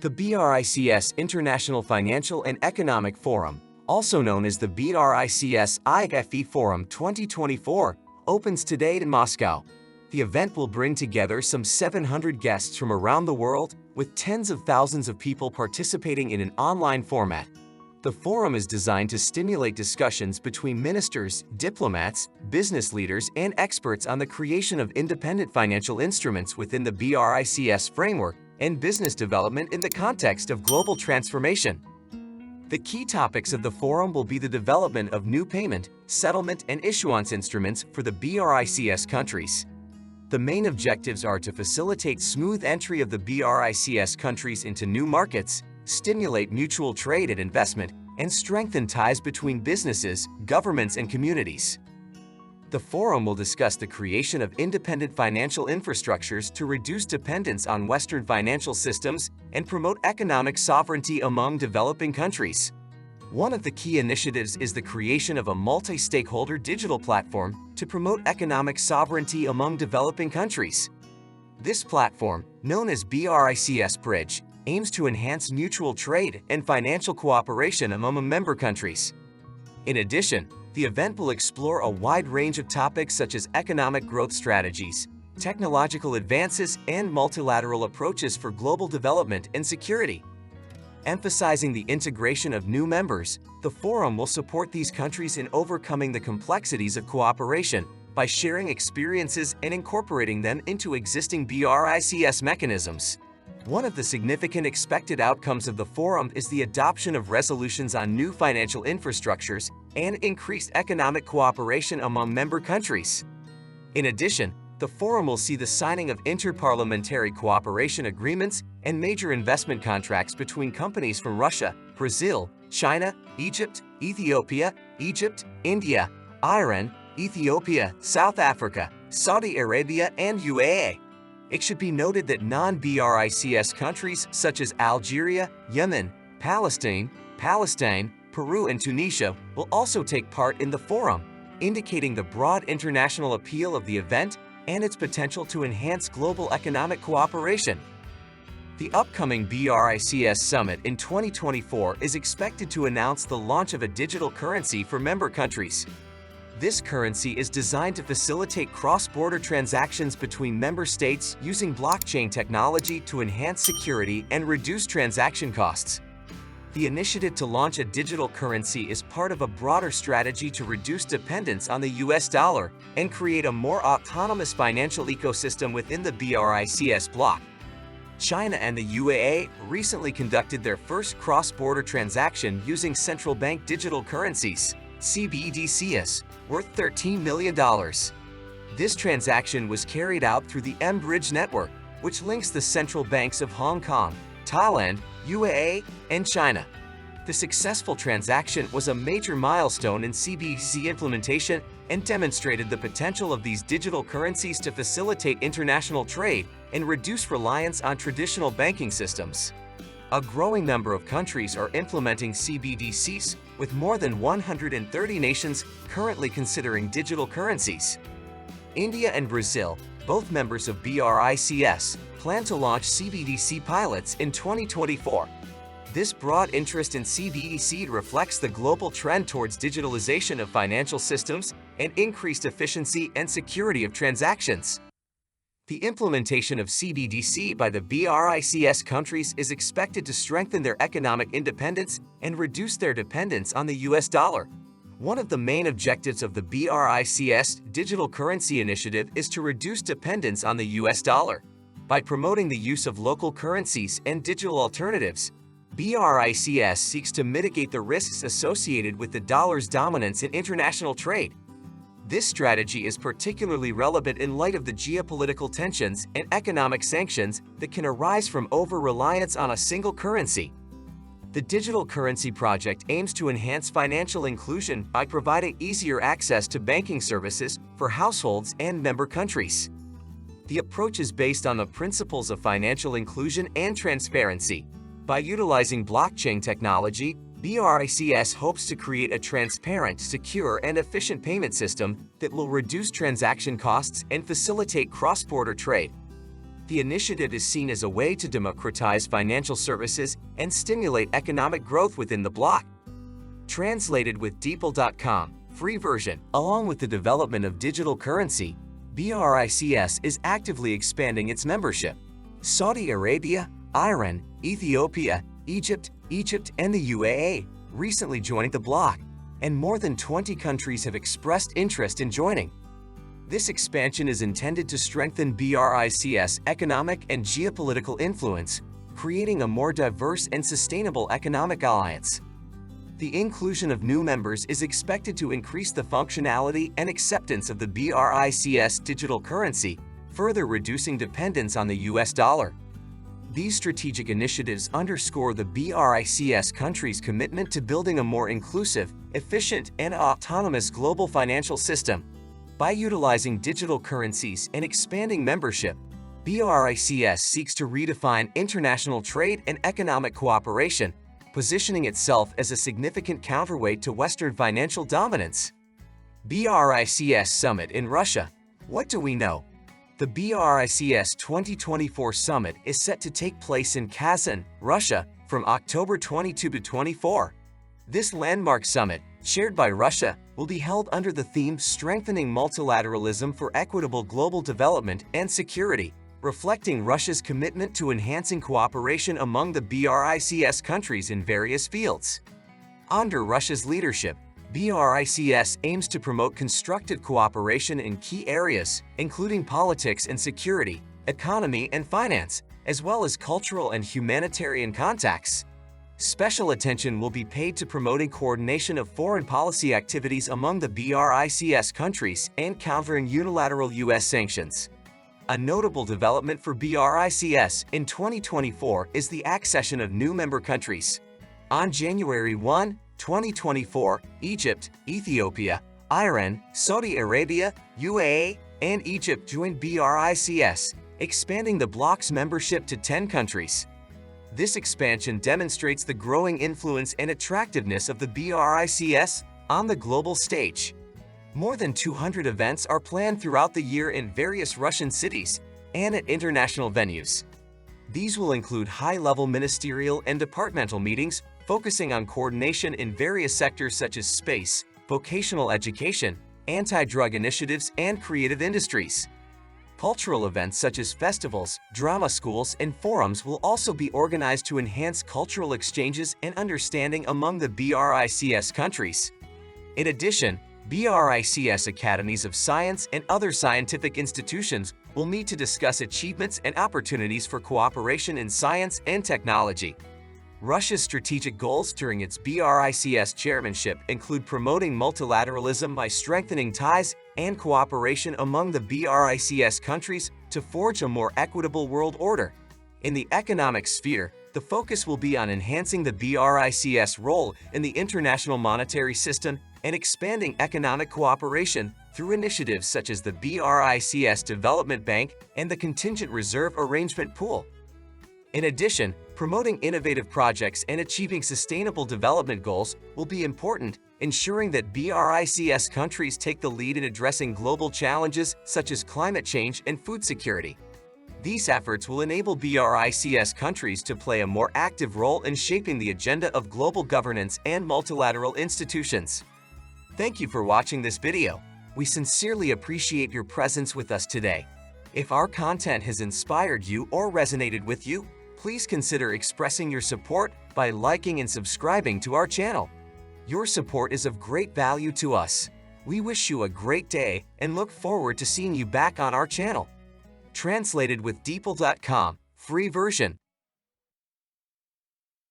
The BRICS International Financial and Economic Forum, also known as the BRICS IFE Forum 2024, opens today in Moscow. The event will bring together some 700 guests from around the world, with tens of thousands of people participating in an online format. The forum is designed to stimulate discussions between ministers, diplomats, business leaders, and experts on the creation of independent financial instruments within the BRICS framework and business development in the context of global transformation. The key topics of the forum will be the development of new payment, settlement, and issuance instruments for the BRICS countries. The main objectives are to facilitate smooth entry of the BRICS countries into new markets, stimulate mutual trade and investment, and strengthen ties between businesses, governments, and communities. The forum will discuss the creation of independent financial infrastructures to reduce dependence on Western financial systems and promote economic sovereignty among developing countries. One of the key initiatives is the creation of a multi-stakeholder digital platform to promote economic sovereignty among developing countries. This platform, known as BRICS Bridge, aims to enhance mutual trade and financial cooperation among member countries. In addition, the event will explore a wide range of topics such as economic growth strategies, technological advances, and multilateral approaches for global development and security. Emphasizing the integration of new members, the forum will support these countries in overcoming the complexities of cooperation by sharing experiences and incorporating them into existing BRICS mechanisms. One of the significant expected outcomes of the forum is the adoption of resolutions on new financial infrastructures and increased economic cooperation among member countries. In addition, the forum will see the signing of interparliamentary cooperation agreements and major investment contracts between companies from Russia, Brazil, China, Egypt, Ethiopia, India, Iran, Ethiopia, South Africa, Saudi Arabia, and UAE. It should be noted that non-BRICS countries such as Algeria, Yemen, Palestine, Peru, and Tunisia will also take part in the forum, indicating the broad international appeal of the event and its potential to enhance global economic cooperation. The upcoming BRICS Summit in 2024 is expected to announce the launch of a digital currency for member countries. This currency is designed to facilitate cross-border transactions between member states using blockchain technology to enhance security and reduce transaction costs. The initiative to launch a digital currency is part of a broader strategy to reduce dependence on the US dollar and create a more autonomous financial ecosystem within the BRICS bloc. China and the UAE recently conducted their first cross-border transaction using central bank digital currencies, CBDCs, worth $13 million. This transaction was carried out through the M-Bridge network, which links the central banks of Hong Kong, Thailand, UAE, and China. The successful transaction was a major milestone in CBDC implementation and demonstrated the potential of these digital currencies to facilitate international trade and reduce reliance on traditional banking systems. A growing number of countries are implementing CBDCs, with more than 130 nations currently considering digital currencies. India and Brazil, both members of BRICS, plan to launch CBDC pilots in 2024. This broad interest in CBDC reflects the global trend towards digitalization of financial systems and increased efficiency and security of transactions. The implementation of CBDC by the BRICS countries is expected to strengthen their economic independence and reduce their dependence on the US dollar. One of the main objectives of the BRICS Digital Currency Initiative is to reduce dependence on the US dollar. By promoting the use of local currencies and digital alternatives, BRICS seeks to mitigate the risks associated with the dollar's dominance in international trade. This strategy is particularly relevant in light of the geopolitical tensions and economic sanctions that can arise from over-reliance on a single currency. The Digital Currency Project aims to enhance financial inclusion by providing easier access to banking services for households and member countries. The approach is based on the principles of financial inclusion and transparency. By utilizing blockchain technology, BRICS hopes to create a transparent, secure, and efficient payment system that will reduce transaction costs and facilitate cross-border trade. The initiative is seen as a way to democratize financial services and stimulate economic growth within the bloc. Translated with DeepL.com, free version. Along with the development of digital currency, BRICS is actively expanding its membership. Saudi Arabia, Iran, Ethiopia, Egypt, and the UAE recently joined the bloc, and more than 20 countries have expressed interest in joining. This expansion is intended to strengthen BRICS' economic and geopolitical influence, creating a more diverse and sustainable economic alliance. The inclusion of new members is expected to increase the functionality and acceptance of the BRICS digital currency, further reducing dependence on the US dollar. These strategic initiatives underscore the BRICS countries' commitment to building a more inclusive, efficient, and autonomous global financial system. By utilizing digital currencies and expanding membership, BRICS seeks to redefine international trade and economic cooperation, positioning itself as a significant counterweight to Western financial dominance. BRICS Summit in Russia. What do we know? The BRICS 2024 Summit is set to take place in Kazan, Russia, from October 22 to 24. This landmark summit, chaired by Russia, will be held under the theme Strengthening Multilateralism for Equitable Global Development and Security, reflecting Russia's commitment to enhancing cooperation among the BRICS countries in various fields. Under Russia's leadership, BRICS aims to promote constructive cooperation in key areas, including politics and security, economy and finance, as well as cultural and humanitarian contacts. Special attention will be paid to promoting coordination of foreign policy activities among the BRICS countries and countering unilateral U.S. sanctions. A notable development for BRICS in 2024 is the accession of new member countries. On January 1, 2024, Egypt, Ethiopia, Iran, Saudi Arabia, UAE, and Egypt joined BRICS, expanding the bloc's membership to 10 countries. This expansion demonstrates the growing influence and attractiveness of the BRICS on the global stage. More than 200 events are planned throughout the year in various Russian cities and at international venues. These will include high-level ministerial and departmental meetings focusing on coordination in various sectors such as space, vocational education, anti-drug initiatives, and creative industries. Cultural events such as festivals, drama schools, and forums will also be organized to enhance cultural exchanges and understanding among the BRICS countries. In addition, BRICS academies of science and other scientific institutions will meet to discuss achievements and opportunities for cooperation in science and technology. Russia's strategic goals during its BRICS chairmanship include promoting multilateralism by strengthening ties and cooperation among the BRICS countries to forge a more equitable world order. In the economic sphere, the focus will be on enhancing the BRICS role in the international monetary system and expanding economic cooperation through initiatives such as the BRICS Development Bank and the Contingent Reserve Arrangement Pool. In addition, promoting innovative projects and achieving sustainable development goals will be important, ensuring that BRICS countries take the lead in addressing global challenges such as climate change and food security. These efforts will enable BRICS countries to play a more active role in shaping the agenda of global governance and multilateral institutions. Thank you for watching this video. We sincerely appreciate your presence with us today. If our content has inspired you or resonated with you, please consider expressing your support by liking and subscribing to our channel. Your support is of great value to us. We wish you a great day and look forward to seeing you back on our channel. Translated with DeepL.com, free version.